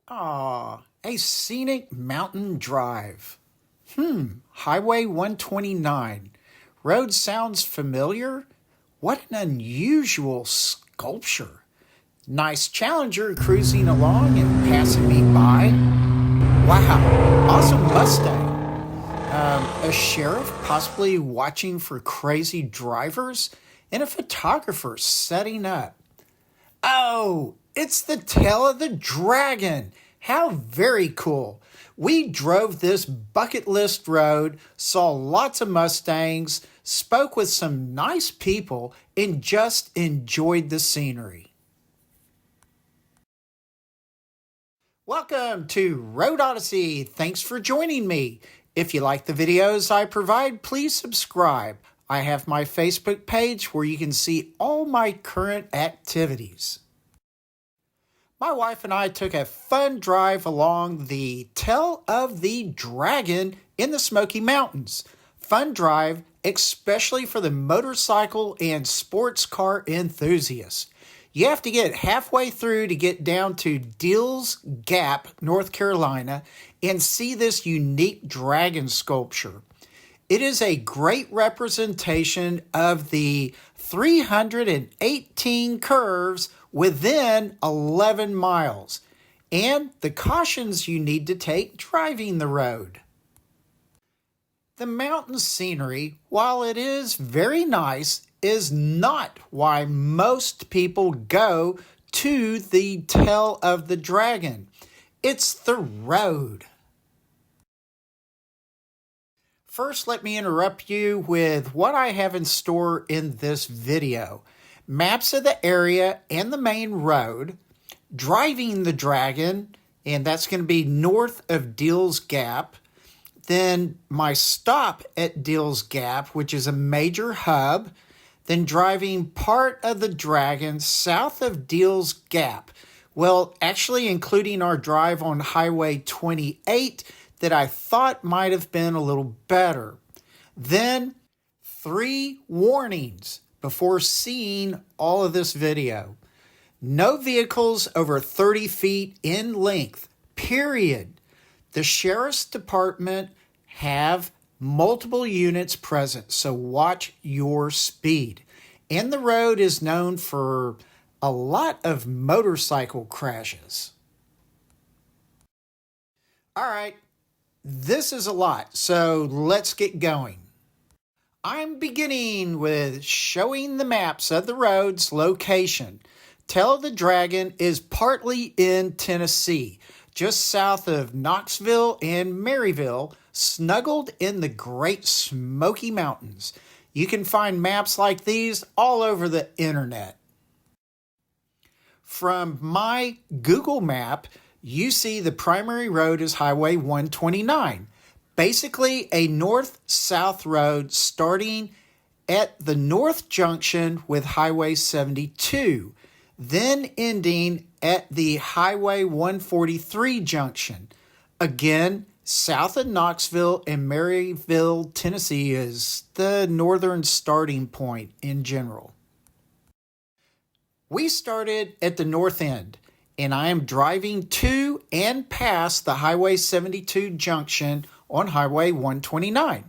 A scenic mountain drive. Highway 129. Road sounds familiar? What an unusual sculpture. Nice Challenger cruising along and passing me by. Wow, awesome Mustang. A sheriff possibly watching for crazy drivers, and a photographer setting up. Oh, it's the tail of the dragon. How very cool. We drove this bucket list road, saw lots of Mustangs, spoke with some nice people, and just enjoyed the scenery. Welcome to Road Odyssey. Thanks for joining me. If you like the videos I provide, please subscribe. I have my Facebook page where you can see all my current activities. My wife and I took a fun drive along the Tail of the Dragon in the Smoky Mountains. Fun drive, especially for the motorcycle and sports car enthusiasts. You have to get halfway through to get down to Deals Gap, North Carolina, and see this unique dragon sculpture. It is a great representation of the 318 curves within 11 miles, and the cautions you need to take driving the road. The mountain scenery, while it is very nice, is not why most people go to the Tail of the Dragon. It's the road. First, let me interrupt you with what I have in store in this video. Maps of the area and the main road, driving the Dragon, and that's going to be north of Deals Gap. Then my stop at Deals Gap, which is a major hub. Then driving part of the Dragon south of Deals Gap. Well, actually including our drive on Highway 28 that I thought might have been a little better. Then 3 warnings before seeing all of this video. No vehicles over 30 feet in length, period. The Sheriff's Department have multiple units present, so watch your speed. And the road is known for a lot of motorcycle crashes. All right, this is a lot, so let's get going. I'm beginning with showing the maps of the road's location. Tail of the Dragon is partly in Tennessee, just south of Knoxville and Maryville, snuggled in the Great Smoky Mountains. You can find maps like these all over the internet. From my Google map, you see the primary road is Highway 129. Basically a north-south road starting at the north junction with Highway 72, then ending at the Highway 143 junction. Again, south of Knoxville and Maryville, Tennessee is the northern starting point in general. We started at the north end, and I am driving to and past the Highway 72 junction on Highway 129.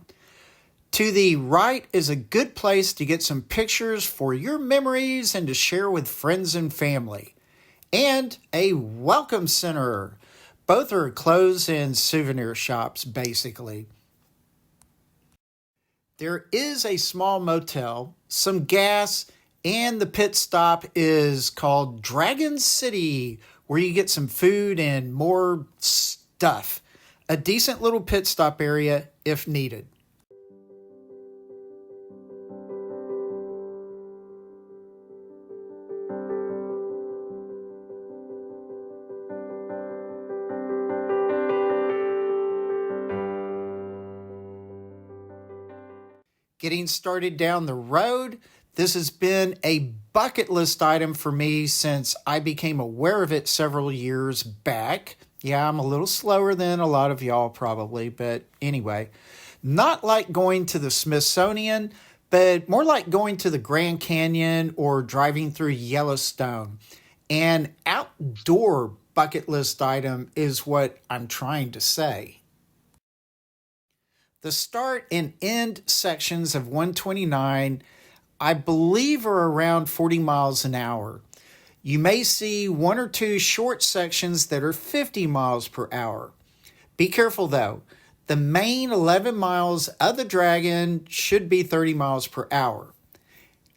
To the right is a good place to get some pictures for your memories and to share with friends and family. And a welcome center. Both are clothes and souvenir shops, basically. There is a small motel, some gas, and the pit stop is called Dragon City, where you get some food and more stuff. A decent little pit stop area if needed. Getting started down the road, this has been a bucket list item for me since I became aware of it several years back. Yeah, I'm a little slower than a lot of y'all probably, but anyway. Not like going to the Smithsonian, but more like going to the Grand Canyon or driving through Yellowstone. An outdoor bucket list item is what I'm trying to say. The start and end sections of 129, I believe, are around 40 miles an hour. You may see one or two short sections that are 50 miles per hour. Be careful though. The main 11 miles of the Dragon should be 30 miles per hour.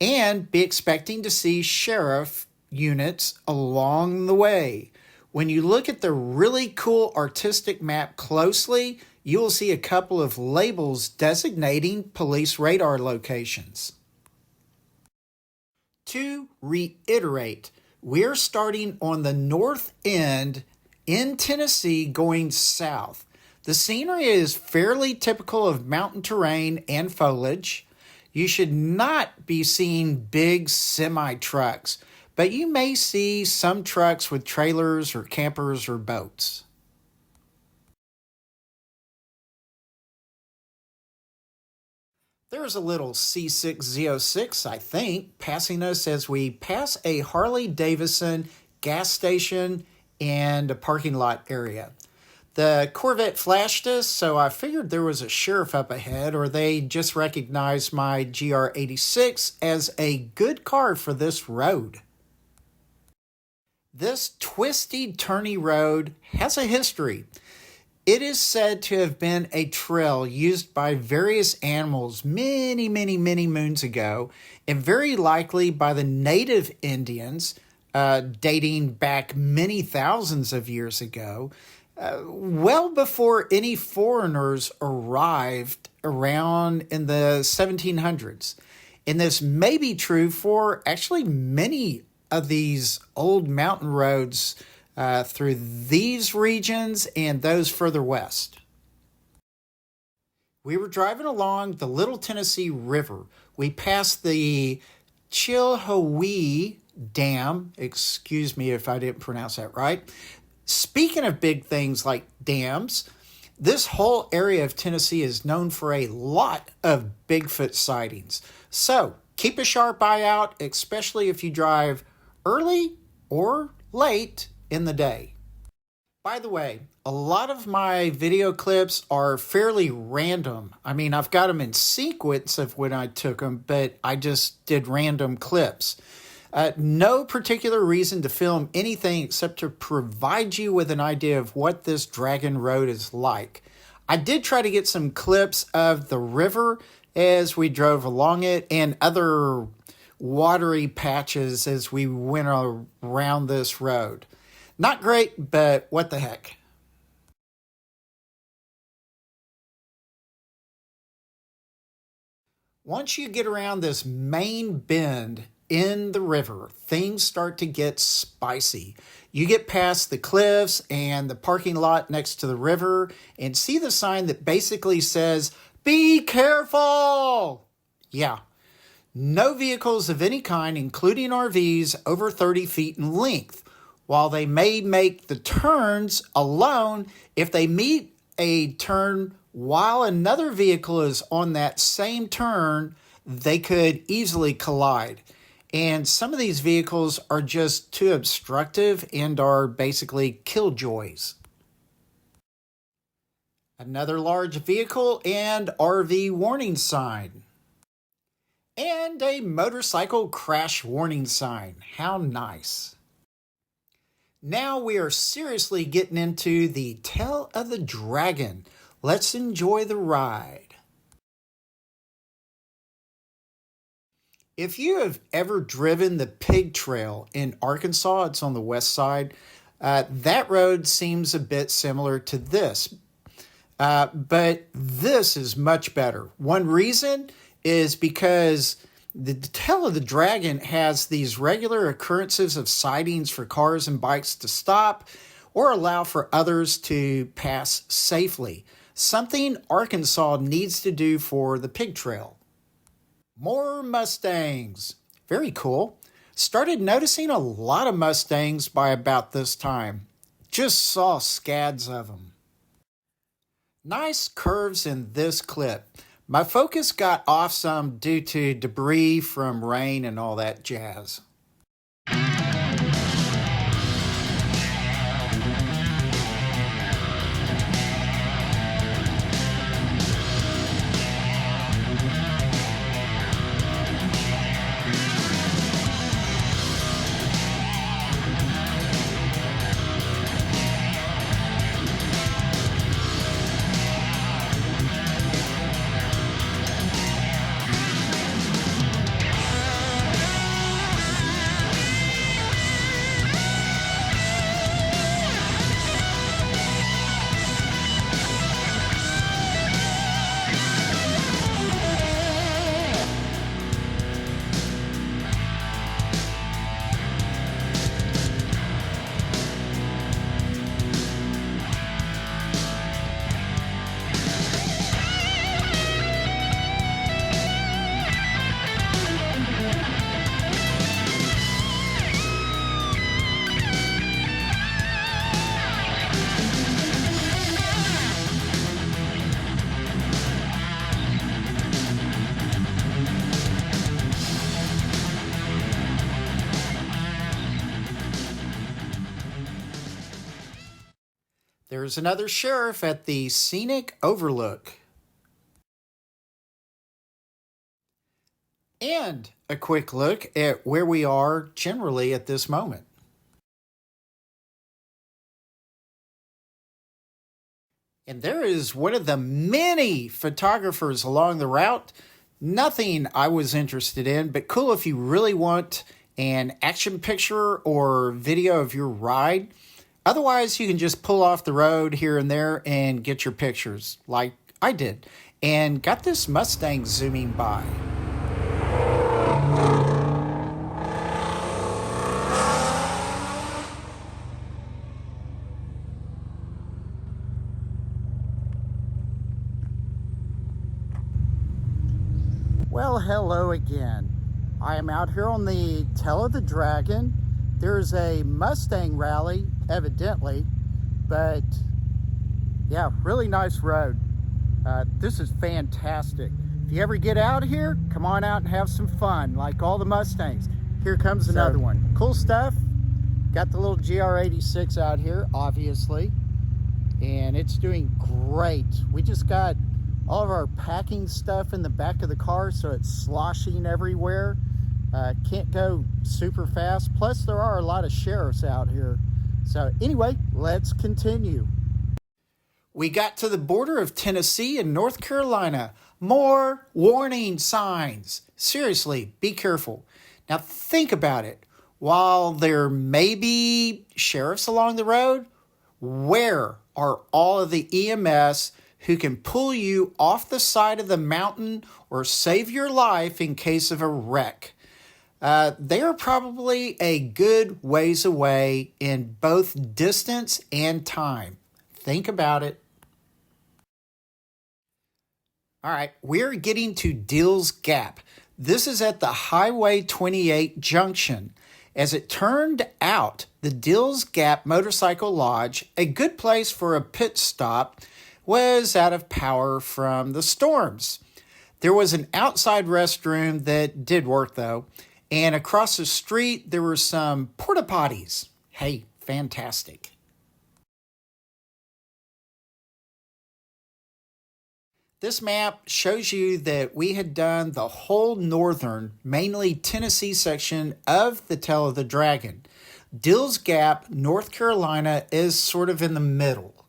And be expecting to see sheriff units along the way. When you look at the really cool artistic map closely, you will see a couple of labels designating police radar locations. To reiterate, we're starting on the north end in Tennessee going south. The scenery is fairly typical of mountain terrain and foliage. You should not be seeing big semi-trucks, but you may see some trucks with trailers or campers or boats. There's a little C6Z06, I think, passing us as we pass a Harley-Davidson gas station and a parking lot area. The Corvette flashed us, so I figured there was a sheriff up ahead, or they just recognized my GR86 as a good car for this road. This twisty, turny road has a history. It is said to have been a trail used by various animals many moons ago, and very likely by the native Indians, dating back many thousands of years ago, well before any foreigners arrived around in the 1700s. And this may be true for actually many of these old mountain roads through these regions and those further west. We were driving along the Little Tennessee River. We passed the Chilhowee Dam. Excuse me if I didn't pronounce that right. Speaking of big things like dams, this whole area of Tennessee is known for a lot of Bigfoot sightings. So keep a sharp eye out, especially if you drive early or late in the day. By the way, a lot of my video clips are fairly random. I mean, I've got them in sequence of when I took them, but I just did random clips. No particular reason to film anything except to provide you with an idea of what this Dragon Road is like. I did try to get some clips of the river as we drove along it and other watery patches as we went around this road. Not great, but what the heck. Once you get around this main bend in the river, things start to get spicy. You get past the cliffs and the parking lot next to the river and see the sign that basically says, "Be careful!" Yeah, no vehicles of any kind, including RVs, over 30 feet in length. While they may make the turns alone, if they meet a turn while another vehicle is on that same turn, they could easily collide. And some of these vehicles are just too obstructive and are basically killjoys. Another large vehicle and RV warning sign. And a motorcycle crash warning sign. How nice. Now we are seriously getting into the Tale of the Dragon. Let's enjoy the ride. If you have ever driven the Pig Trail in Arkansas, it's on the west side, that road seems a bit similar to this. But this is much better. One reason is because the Tale of the Dragon has these regular occurrences of sightings for cars and bikes to stop or allow for others to pass safely. Something Arkansas needs to do for the Pig Trail. More Mustangs. Very cool. Started noticing a lot of Mustangs by about this time. Just saw scads of them. Nice curves in this clip. My focus got off some due to debris from rain and all that jazz. There's another sheriff at the scenic overlook. And a quick look at where we are generally at this moment. And there is one of the many photographers along the route. Nothing I was interested in, but cool if you really want an action picture or video of your ride. Otherwise, you can just pull off the road here and there and get your pictures like I did. And got this Mustang zooming by. Well, hello again. I am out here on the Tail of the Dragon. There's a Mustang rally, evidently, but yeah, really nice road. This is fantastic. If you ever get out here, come on out and have some fun, like all the Mustangs. Here comes another one. Cool stuff. Got the little GR86 out here, obviously, and it's doing great. We just got all of our packing stuff in the back of the car, so it's sloshing everywhere. Can't go super fast. Plus, there are a lot of sheriffs out here. So anyway, let's continue. We got to the border of Tennessee and North Carolina. More warning signs. Seriously, be careful. Now think about it. While there may be sheriffs along the road, where are all of the EMS who can pull you off the side of the mountain or save your life in case of a wreck? They are probably a good ways away in both distance and time. Think about it. All right, we're getting to Deals Gap. This is at the Highway 28 junction. As it turned out, the Deals Gap Motorcycle Lodge, a good place for a pit stop, was out of power from the storms. There was an outside restroom that did work though, and across the street there were some porta potties. Hey, fantastic. This map shows you that we had done the whole northern, mainly Tennessee section of the Tail of the Dragon. Deals Gap, North Carolina is sort of in the middle.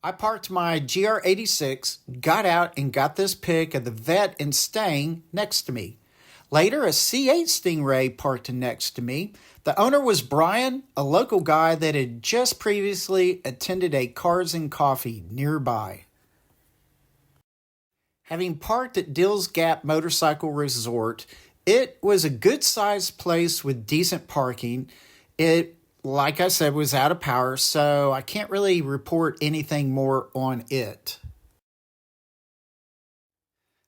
I parked my GR86, got out and got this pic of the vet and Mustang next to me. Later, a C8 Stingray parked next to me. The owner was Brian, a local guy that had just previously attended a Cars and Coffee nearby. Having parked at Deals Gap Motorcycle Resort, it was a good-sized place with decent parking. It, like I said, was out of power, so I can't really report anything more on it.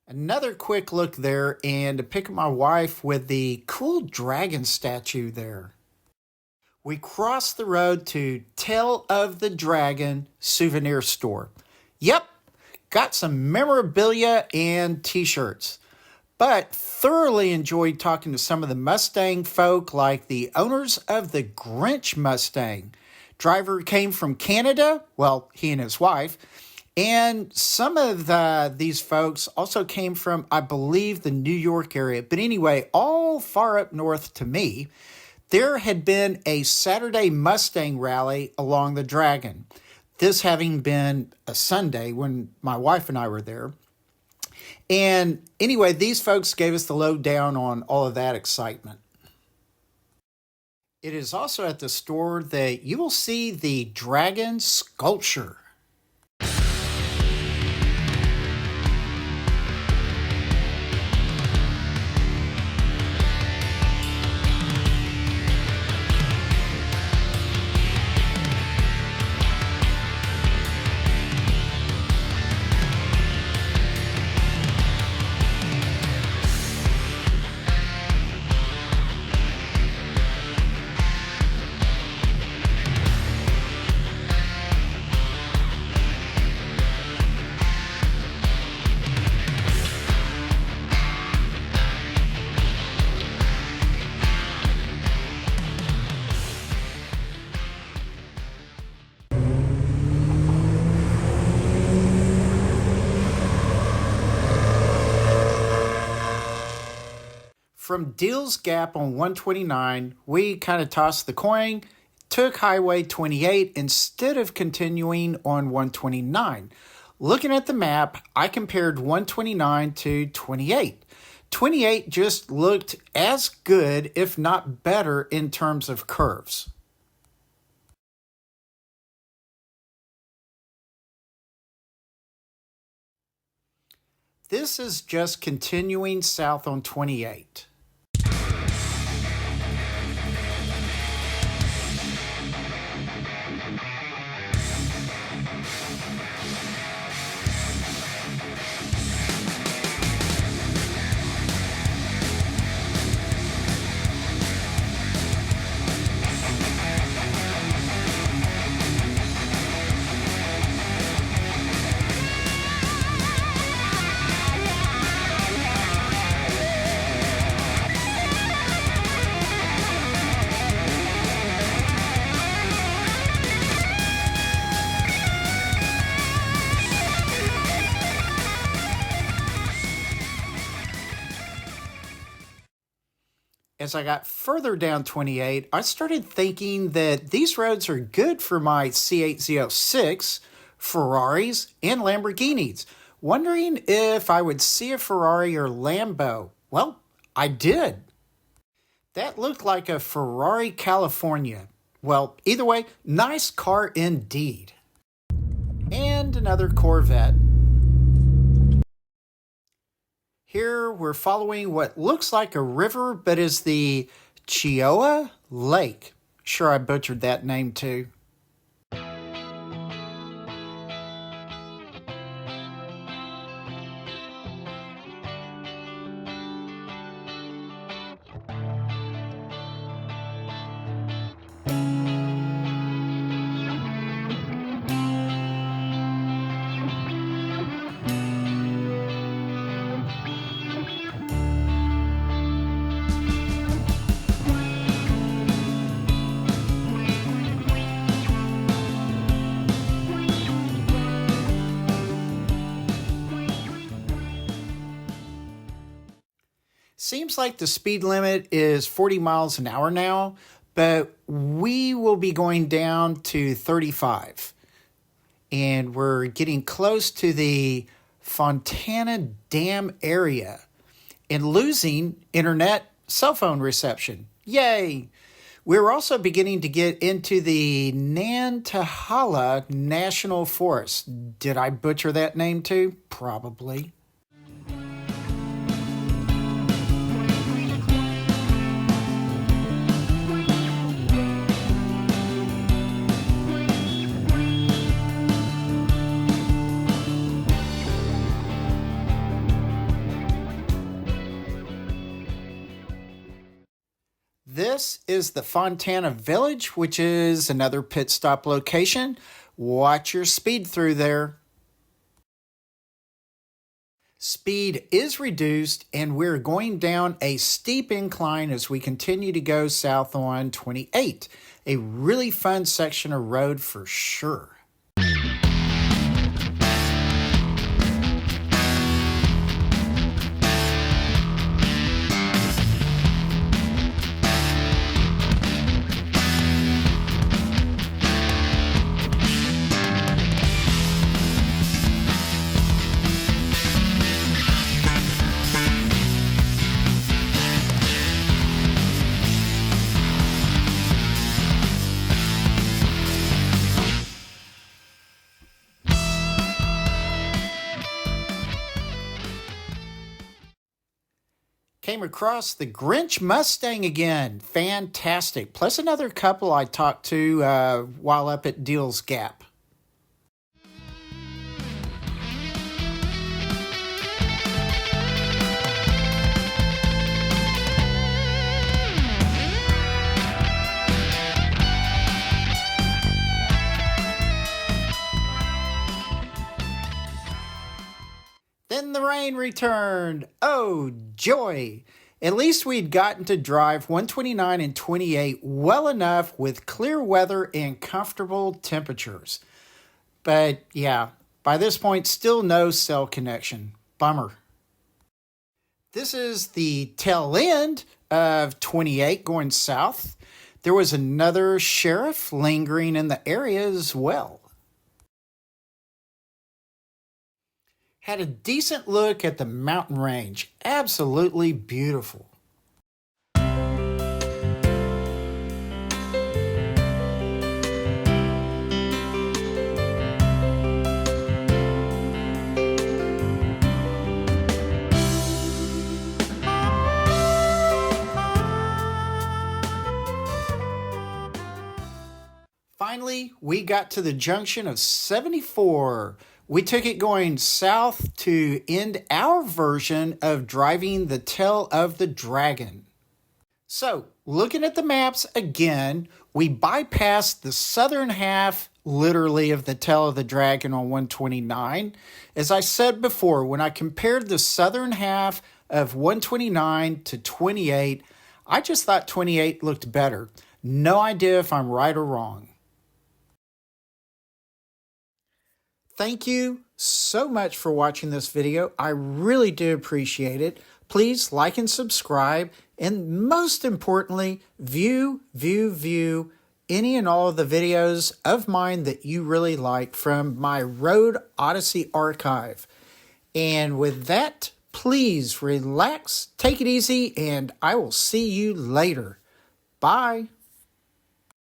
Another quick look there, and a pic of my wife with the cool dragon statue there. We crossed the road to Tail of the Dragon souvenir store. Yep, got some memorabilia and t-shirts, but thoroughly enjoyed talking to some of the Mustang folk, like the owners of the Grinch Mustang. Driver came from Canada, well, he and his wife, and some of these folks also came from, I believe, the New York area. But anyway, all far up north to me. There had been a Saturday Mustang rally along the Dragon. This having been a Sunday when my wife and I were there. And anyway, these folks gave us the lowdown on all of that excitement. It is also at the store that you will see the dragon sculpture. From Deals Gap on 129, we kind of tossed the coin, took Highway 28 instead of continuing on 129. Looking at the map, I compared 129 to 28. 28 just looked as good, if not better, in terms of curves. This is just continuing south on 28. As I got further down 28, I started thinking that these roads are good for my C8Z06, Ferraris, and Lamborghinis. Wondering if I would see a Ferrari or Lambo. Well, I did. That looked like a Ferrari California. Well, either way, nice car indeed. And another Corvette. Here we're following what looks like a river, but is the Chioa Lake. Sure, I butchered that name too. Seems like the speed limit is 40 miles an hour now, but we will be going down to 35. And we're getting close to the Fontana Dam area and losing internet cell phone reception. Yay! We're also beginning to get into the Nantahala National Forest. Did I butcher that name too? Probably. This is the Fontana Village, which is another pit stop location. Watch your speed through there. Speed is reduced, and we're going down a steep incline as we continue to go south on 28. A really fun section of road for sure. Came across the Grinch Mustang again. Fantastic. Plus another couple I talked to while up at Deals Gap. Then the rain returned. Oh, joy. At least we'd gotten to drive 129 and 28 well enough with clear weather and comfortable temperatures. But yeah, by this point, still no cell connection. Bummer. This is the tail end of 28 going south. There was another sheriff lingering in the area as well. Had a decent look at the mountain range. Absolutely beautiful. Finally, we got to the junction of 74. We took it going south to end our version of driving the tail of the dragon. So, looking at the maps again, we bypassed the southern half, literally, of the tail of the dragon on 129. As I said before, when I compared the southern half of 129 to 28, I just thought 28 looked better. No idea if I'm right or wrong. Thank you so much for watching this video. I really do appreciate it. Please like and subscribe, and most importantly, view any and all of the videos of mine that you really like from my Road Odyssey archive. And with that, please relax, take it easy, and I will see you later. Bye.